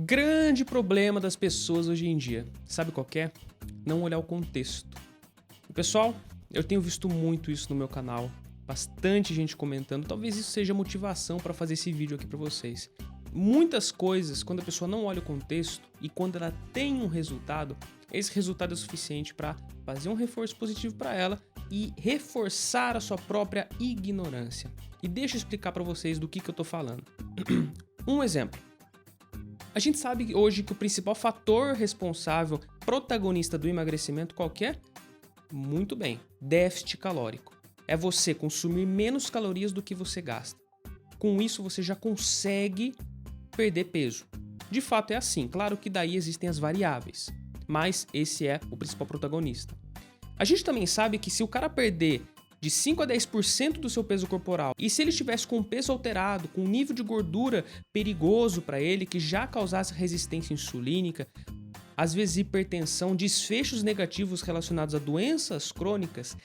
Grande problema das pessoas hoje em dia. Sabe qual que é? Não olhar o contexto. E, pessoal, eu tenho visto muito isso no meu canal. Bastante gente comentando. Talvez isso seja motivação para fazer esse vídeo aqui para vocês. Muitas coisas, quando a pessoa não olha o contexto e quando ela tem um resultado, esse resultado é suficiente para fazer um reforço positivo para ela e reforçar a sua própria ignorância. E deixa eu explicar para vocês do que eu tô falando. Um exemplo. A gente sabe hoje que o principal fator responsável, protagonista do emagrecimento qual que é? Muito bem, déficit calórico. É você consumir menos calorias do que você gasta. Com isso você já consegue perder peso. De fato é assim, claro que daí existem as variáveis, mas esse é o principal protagonista. A gente também sabe que se o cara perder de 5 a 10% do seu peso corporal, e se ele estivesse com um peso alterado, com um nível de gordura perigoso para ele, que já causasse resistência insulínica, às vezes hipertensão, desfechos negativos relacionados a doenças crônicas,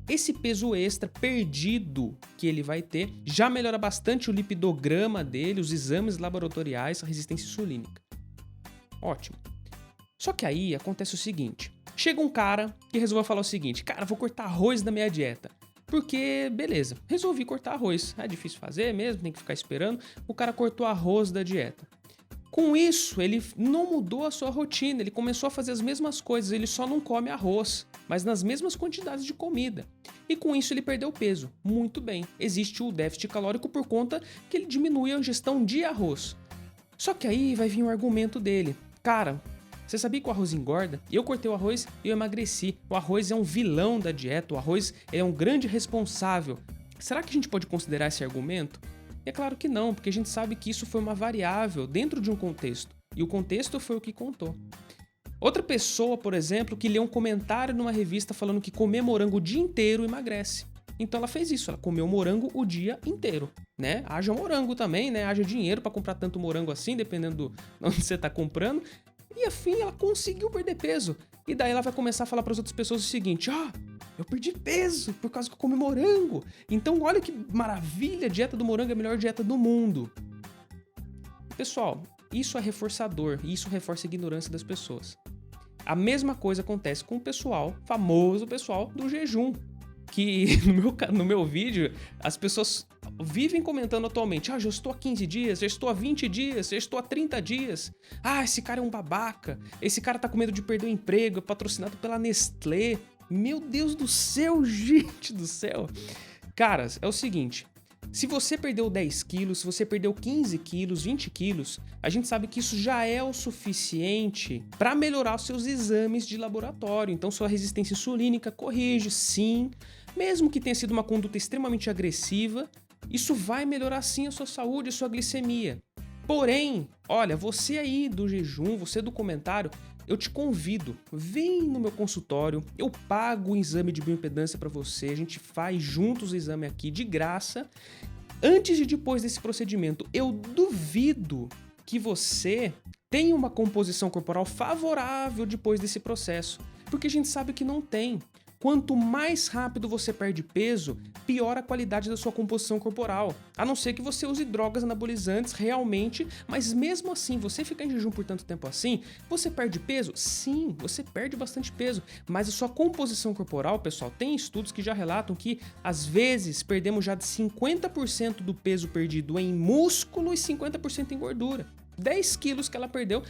esse peso extra perdido que ele vai ter já melhora bastante o lipidograma dele, os exames laboratoriais, a resistência insulínica. Ótimo. Só que aí acontece o seguinte, chega um cara que resolveu falar o seguinte, cara, vou cortar arroz da minha dieta. Porque, beleza, resolvi cortar arroz. É difícil fazer mesmo, tem que ficar esperando. O cara cortou arroz da dieta. Com isso, ele não mudou a sua rotina, ele começou a fazer as mesmas coisas, ele só não come arroz, mas nas mesmas quantidades de comida. E com isso ele perdeu peso. Muito bem, existe o déficit calórico por conta que ele diminui a ingestão de arroz. Só que aí vai vir um argumento dele. Cara, você sabia que o arroz engorda? Eu cortei o arroz e eu emagreci. O arroz é um vilão da dieta, o arroz é um grande responsável. Será que a gente pode considerar esse argumento? E é claro que não, porque a gente sabe que isso foi uma variável dentro de um contexto. E o contexto foi o que contou. Outra pessoa, por exemplo, que leu um comentário numa revista falando que comer morango o dia inteiro emagrece. Então ela fez isso, ela comeu morango o dia inteiro, né? Haja morango também, né? Haja dinheiro para comprar tanto morango assim, dependendo de onde você tá comprando. E afim, ela conseguiu perder peso. E daí ela vai começar a falar para as outras pessoas o seguinte, eu perdi peso por causa que eu comi morango. Então olha que maravilha, a dieta do morango é a melhor dieta do mundo. Pessoal, isso é reforçador e isso reforça a ignorância das pessoas. A mesma coisa acontece com o pessoal, famoso pessoal do jejum. Que no meu vídeo, as pessoas vivem comentando atualmente, já estou há 15 dias, já estou há 20 dias, já estou há 30 dias. Esse cara é um babaca, esse cara tá com medo de perder o emprego, é patrocinado pela Nestlé. Meu Deus do céu, gente do céu. Caras, é o seguinte, se você perdeu 10 quilos, se você perdeu 15 quilos, 20 quilos, a gente sabe que isso já é o suficiente para melhorar os seus exames de laboratório. Então sua resistência insulínica corrige, sim. Mesmo que tenha sido uma conduta extremamente agressiva, isso vai melhorar sim a sua saúde e a sua glicemia. Porém, olha, você aí do jejum, você do comentário, eu te convido, vem no meu consultório, eu pago o exame de bioimpedância para você, a gente faz juntos o exame aqui de graça. Antes e depois desse procedimento, eu duvido que você tenha uma composição corporal favorável depois desse processo, porque a gente sabe que não tem. Quanto mais rápido você perde peso, pior a qualidade da sua composição corporal. A não ser que você use drogas anabolizantes realmente, mas mesmo assim, você ficar em jejum por tanto tempo assim, você perde peso? Sim, você perde bastante peso, mas a sua composição corporal, pessoal, tem estudos que já relatam que às vezes perdemos já de 50% do peso perdido em músculo e 50% em gordura. 10 quilos que ela perdeu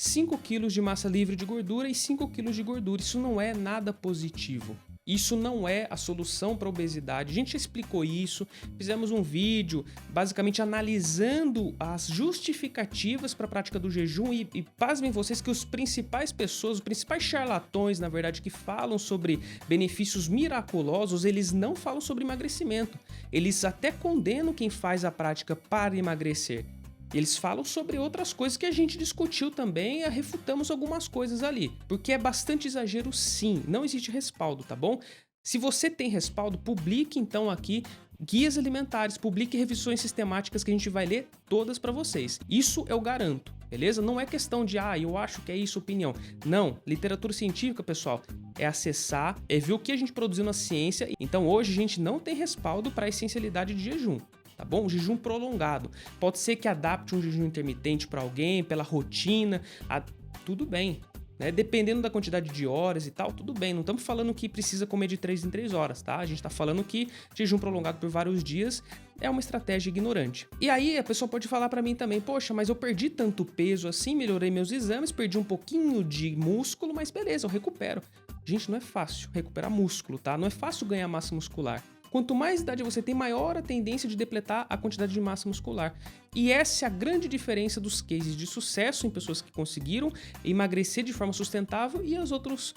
5 quilos de massa livre de gordura e 5 quilos de gordura. Isso não é nada positivo. Isso não é a solução para a obesidade. A gente já explicou isso, fizemos um vídeo basicamente analisando as justificativas para a prática do jejum e pasmem vocês que os principais charlatões, na verdade, que falam sobre benefícios miraculosos, eles não falam sobre emagrecimento. Eles até condenam quem faz a prática para emagrecer. Eles falam sobre outras coisas que a gente discutiu também e refutamos algumas coisas ali, porque é bastante exagero sim, não existe respaldo, tá bom? Se você tem respaldo, publique então aqui guias alimentares, publique revisões sistemáticas que a gente vai ler todas para vocês. Isso eu garanto, beleza? Não é questão de, eu acho que é isso, opinião. Não, literatura científica, pessoal, é acessar, é ver o que a gente produziu na ciência. Então hoje a gente não tem respaldo para a essencialidade de jejum. tá bom? O jejum prolongado. Pode ser que adapte um jejum intermitente para alguém, pela rotina, tudo bem. Né? Dependendo da quantidade de horas e tal, tudo bem. Não estamos falando que precisa comer de 3 em 3 horas, tá? A gente está falando que jejum prolongado por vários dias é uma estratégia ignorante. E aí a pessoa pode falar para mim também, poxa, mas eu perdi tanto peso assim, melhorei meus exames, perdi um pouquinho de músculo, mas beleza, eu recupero. Gente, não é fácil recuperar músculo, tá? Não é fácil ganhar massa muscular. Quanto mais idade você tem, maior a tendência de depletar a quantidade de massa muscular. E essa é a grande diferença dos cases de sucesso em pessoas que conseguiram emagrecer de forma sustentável e as outras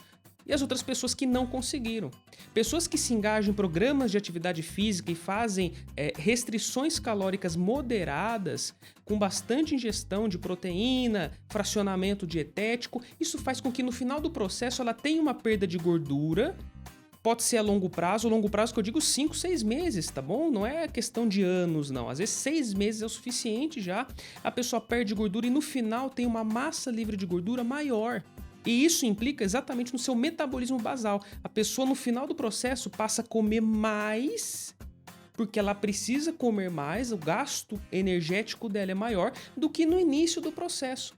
pessoas que não conseguiram. Pessoas que se engajam em programas de atividade física e fazem restrições calóricas moderadas, com bastante ingestão de proteína, fracionamento dietético, isso faz com que no final do processo ela tenha uma perda de gordura. Pode ser a longo prazo que eu digo 5, 6 meses, tá bom? Não é questão de anos, não. Às vezes 6 meses é o suficiente já. A pessoa perde gordura e no final tem uma massa livre de gordura maior. E isso implica exatamente no seu metabolismo basal. A pessoa no final do processo passa a comer mais, porque ela precisa comer mais, o gasto energético dela é maior do que no início do processo.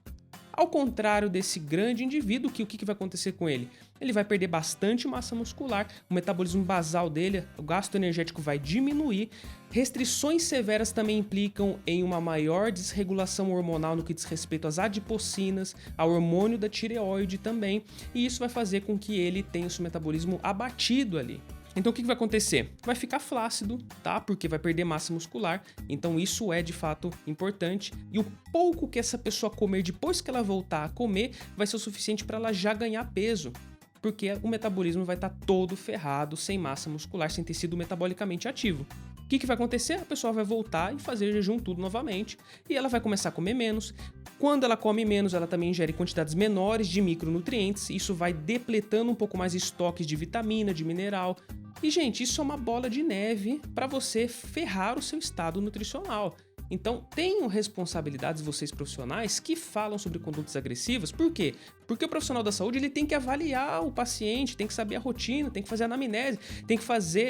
Ao contrário desse grande indivíduo, o que vai acontecer com ele? Ele vai perder bastante massa muscular, o metabolismo basal dele, o gasto energético vai diminuir. Restrições severas também implicam em uma maior desregulação hormonal no que diz respeito às adipocinas, ao hormônio da tireoide também, e isso vai fazer com que ele tenha o seu metabolismo abatido ali. Então o que vai acontecer? Vai ficar flácido, tá? Porque vai perder massa muscular. Então isso é de fato importante. E o pouco que essa pessoa comer depois que ela voltar a comer vai ser o suficiente para ela já ganhar peso. Porque o metabolismo vai estar todo ferrado, sem massa muscular, sem ter sido metabolicamente ativo. O que vai acontecer? A pessoa vai voltar e fazer jejum tudo novamente. E ela vai começar a comer menos. Quando ela come menos, ela também ingere quantidades menores de micronutrientes. Isso vai depletando um pouco mais estoques de vitamina, de mineral. E, gente, isso é uma bola de neve para você ferrar o seu estado nutricional. Então, tenham responsabilidades vocês profissionais que falam sobre condutas agressivas. Por quê? Porque o profissional da saúde ele tem que avaliar o paciente, tem que saber a rotina, tem que fazer anamnese, tem que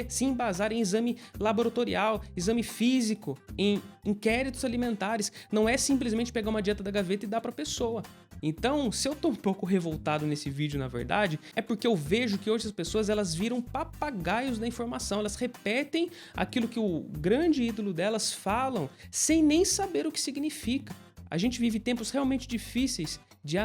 se embasar em exame laboratorial, exame físico, em inquéritos alimentares. Não é simplesmente pegar uma dieta da gaveta e dar para a pessoa. Então, se eu tô um pouco revoltado nesse vídeo, na verdade, é porque eu vejo que hoje as pessoas elas viram papagaios da informação, elas repetem aquilo que o grande ídolo delas falam, sem nem saber o que significa. A gente vive tempos realmente difíceis de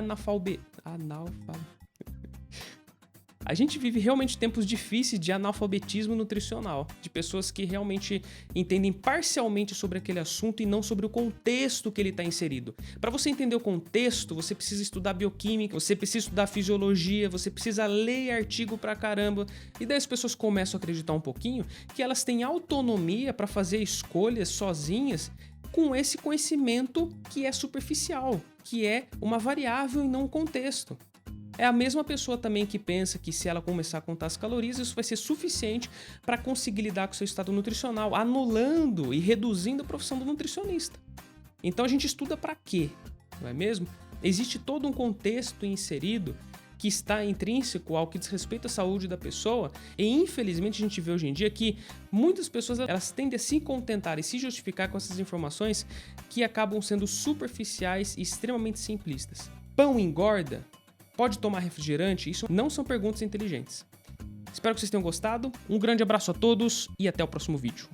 A gente vive realmente tempos difíceis de analfabetismo nutricional, de pessoas que realmente entendem parcialmente sobre aquele assunto e não sobre o contexto que ele está inserido. Para você entender o contexto, você precisa estudar bioquímica, você precisa estudar fisiologia, você precisa ler artigo pra caramba. E daí as pessoas começam a acreditar um pouquinho que elas têm autonomia para fazer escolhas sozinhas com esse conhecimento que é superficial, que é uma variável e não um contexto. É a mesma pessoa também que pensa que se ela começar a contar as calorias, isso vai ser suficiente para conseguir lidar com o seu estado nutricional, anulando e reduzindo a profissão do nutricionista. Então a gente estuda para quê? Não é mesmo? Existe todo um contexto inserido que está intrínseco ao que diz respeito à saúde da pessoa e infelizmente a gente vê hoje em dia que muitas pessoas elas tendem a se contentar e se justificar com essas informações que acabam sendo superficiais e extremamente simplistas. Pão engorda? Pode tomar refrigerante? Isso não são perguntas inteligentes. Espero que vocês tenham gostado. Um grande abraço a todos e até o próximo vídeo.